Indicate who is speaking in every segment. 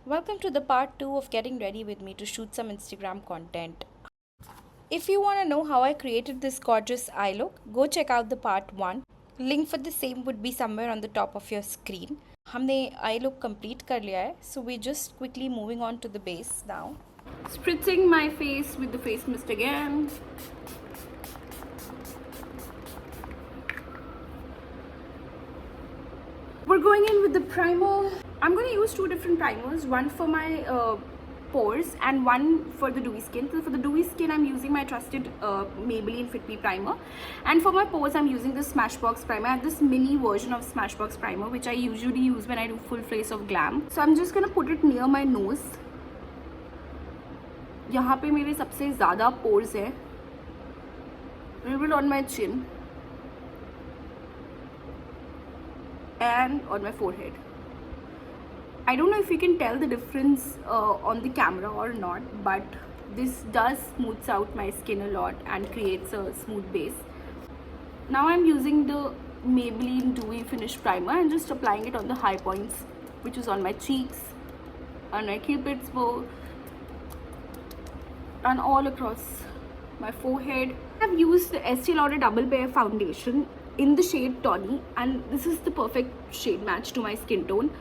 Speaker 1: Welcome to the part 2 of getting ready with me to shoot some Instagram content. If you want to know how I created this gorgeous eye look, go check out the part 1. Link for the same would be somewhere on the top of your screen. हमने eye look complete कर लिया है, so we're just quickly moving on to the base now.
Speaker 2: Spritzing my face with the face mist again. We're going in with the primer. I'm going to use two different primers, one for my pores and one for the dewy skin. So for the dewy skin, I'm using my trusted Maybelline Fit Me primer, and for my pores, I'm using this Smashbox primer. I have this mini version of Smashbox primer, which I usually use when I do full face of glam. So I'm just going to put it near my nose. यहाँ पे मेरे सबसे ज़्यादा pores है. A little bit on my chin and on my forehead. I don't know if you can tell the difference on the camera or not, but this does smooths out my skin a lot and creates a smooth base. Now I'm using the Maybelline Dewy Finish Primer and just applying it on the high points, which is on my cheeks, on my cupid's bow, and all across my forehead. I've used the Estee Lauder Double Wear Foundation in the shade Tawny, and this is the perfect shade match to my skin tone.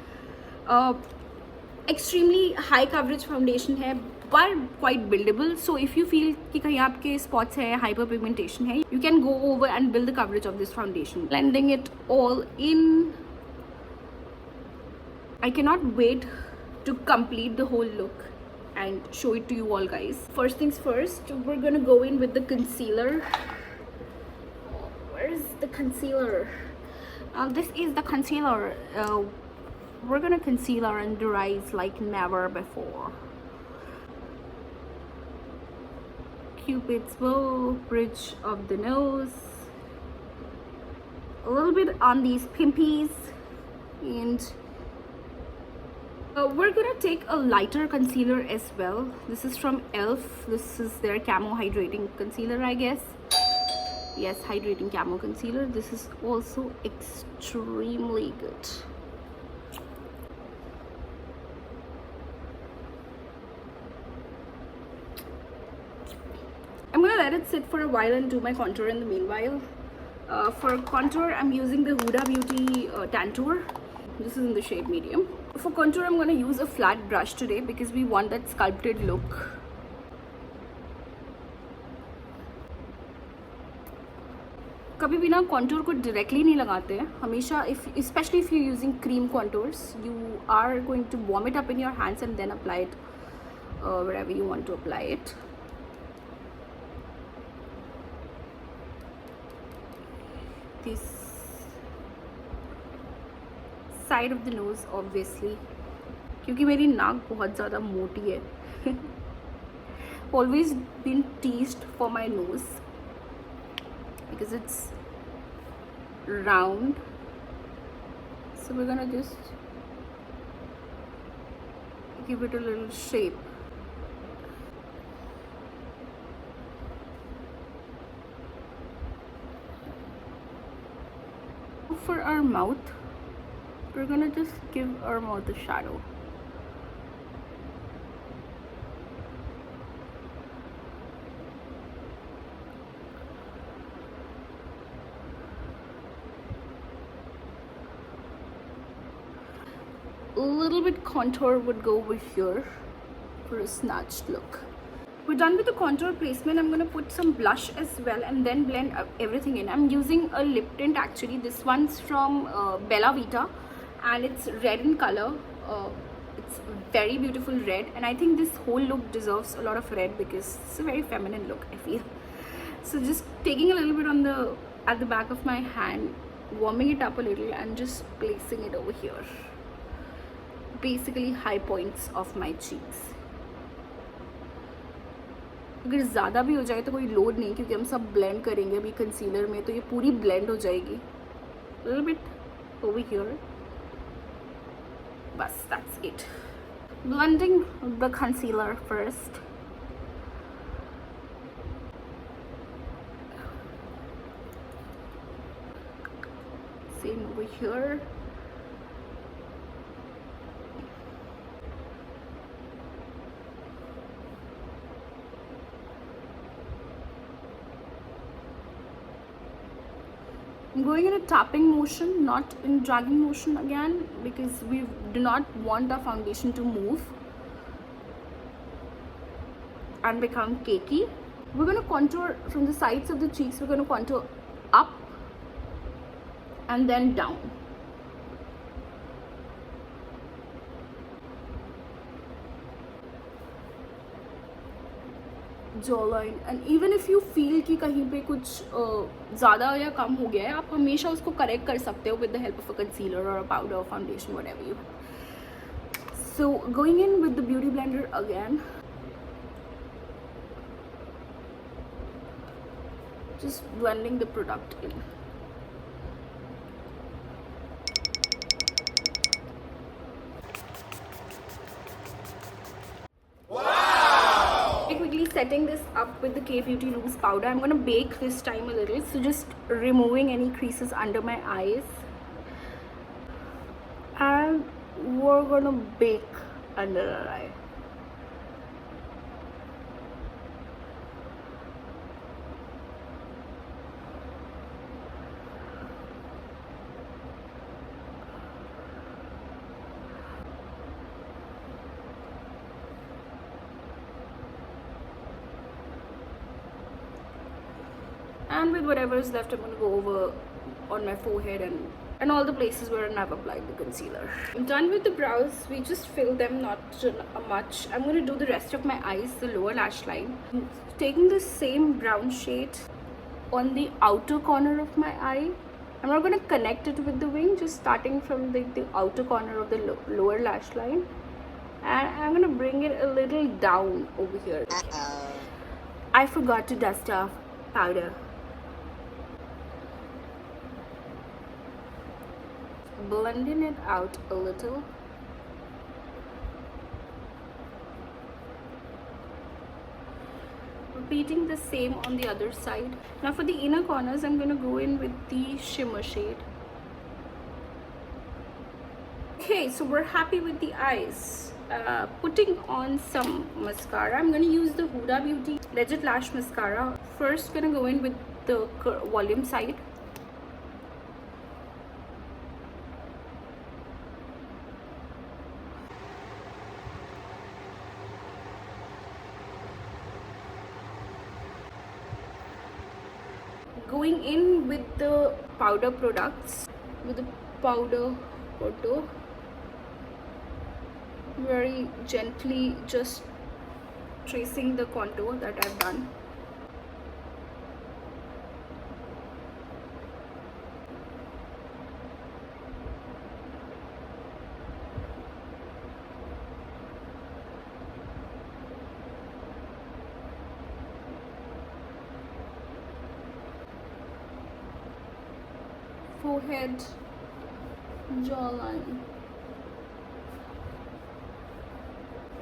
Speaker 2: Extremely high coverage foundation है, but quite buildable. So if you feel कि कहीं आपके spots है, hyperpigmentation है, you can go over and build the coverage of this foundation. Blending it all in. I cannot wait to complete the whole look and show it to you all, guys. First things first, we're gonna go in with the concealer. Where is the concealer? This is the concealer. We're gonna conceal our under eyes like never before. Cupid's bow, bridge of the nose, a little bit on these pimpies, and we're gonna take a lighter concealer as well. This is from ELF. This is their camo hydrating concealer, I guess. Yes, hydrating camo concealer. This is also extremely good. I'm gonna let it sit for a while and do my contour in the meanwhile. For contour, I'm using the Huda Beauty Tantour. This is in the shade medium. For contour, I'm gonna use a flat brush today because we want that sculpted look. कभी भी ना contour को directly नहीं लगाते हैं. हमेशा, especially if you're using cream contours, you are going to warm it up in your hands and then apply it wherever you want to apply it. This side of the nose, obviously, क्योंकि मेरी नाक बहुत ज़्यादा मोटी है. Always been teased for my nose because it's round. So we're gonna just give it a little shape. For our mouth, we're gonna just give our mouth a shadow. A little bit contour would go over here for a snatched look. We're done with the contour placement. I'm gonna put some blush as well and then blend everything in. I'm using a lip tint actually. This one's from Bella Vita and it's red in color. It's very beautiful red, and I think this whole look deserves a lot of red because it's a very feminine look, I feel. So just taking a little bit on at the back of my hand, warming it up a little and just placing it over here. Basically high points of my cheeks. अगर ज़्यादा भी हो जाए तो कोई load नहीं, क्योंकि हम सब ब्लेंड करेंगे अभी कंसीलर में, तो ये पूरी ब्लेंड हो जाएगी. Little bit over here. बस, that's it. Blending the concealer first. Same over here. I'm going in a tapping motion, not in dragging motion again, because we do not want our foundation to move and become cakey. We're going to contour from the sides of the cheeks. We're going to contour up and then down. Jawline. And even if you feel कि कहीं पे कुछ ज़्यादा या कम हो गया है, आप हमेशा उसको करेक्ट कर सकते हो with the help of a concealer or a powder or foundation, whatever you have. So going in with the beauty blender again, just blending the product in. Quickly setting this up with the K Beauty loose powder. I'm gonna bake this time a little, so just removing any creases under my eyes, and we're gonna bake under our eye. And with whatever is left, I'm going to go over on my forehead and all the places where I've applied the concealer. I'm done with the brows. We just fill them, not much. I'm going to do the rest of my eyes, the lower lash line. I'm taking the same brown shade on the outer corner of my eye. I'm not going to connect it with the wing, just starting from the outer corner of the lower lash line. And I'm going to bring it a little down over here. I forgot to dust off powder. Blending it out a little. Repeating the same on the other side. Now for the inner corners, I'm going to go in with the shimmer shade. Okay, so we're happy with the eyes. Putting on some mascara. I'm going to use the Huda Beauty Legit Lash Mascara. First, going to go in with the volume side. Going in with the powder products, with the powder photo, very gently just tracing the contour that I've done. Forehead, jawline.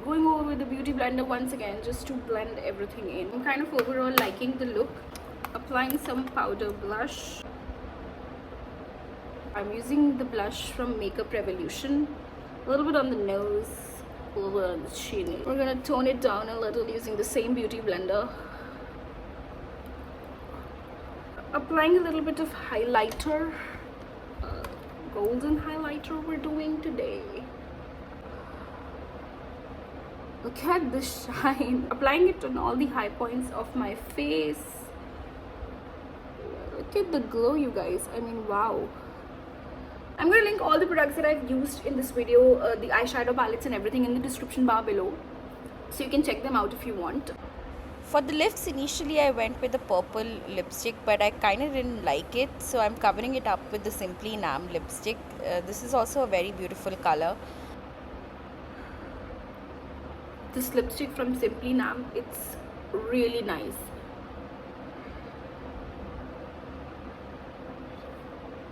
Speaker 2: Going over with the beauty blender once again just to blend everything in. I'm kind of overall liking the look. Applying some powder blush. I'm using the blush from Makeup Revolution. A little bit on the nose, a little bit on the chin. We're gonna tone it down a little using the same beauty blender. Applying a little bit of highlighter. Golden highlighter we're doing today. Look at the shine. Applying it on all the high points of my face. Look at the glow, you guys. I mean, wow. I'm going to link all the products that I've used in this video, the eyeshadow palettes and everything, in the description bar below, so you can check them out if you want.
Speaker 1: For the lips, initially I went with a purple lipstick, but I kind of didn't like it, so I'm covering it up with the Simply Nam lipstick. This is also a very beautiful color.
Speaker 2: This lipstick from Simply Nam, it's really nice.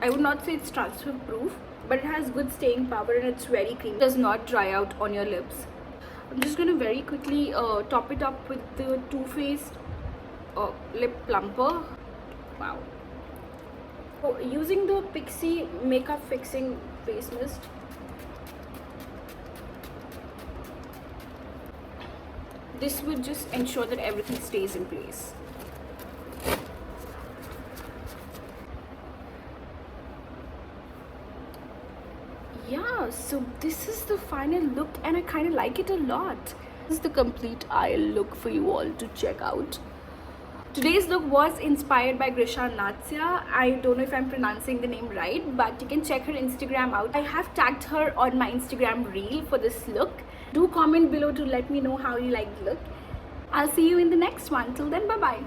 Speaker 2: I would not say it's transfer proof, but it has good staying power and it's very creamy. It does not dry out on your lips. I'm just going to very quickly top it up with the Too Faced lip plumper. Wow. So, using the Pixie makeup fixing face mist. This would just ensure that everything stays in place. yeah, so this is the final look and I kind of like it a lot. This is the complete eye look for you all to check out. Today's look was inspired by Grisha Natsya. I don't know if I'm pronouncing the name right, but you can check her Instagram out. I have tagged her on my Instagram reel for this look. Do comment below to let me know how you like the look. I'll see you in the next one. Till then, bye bye.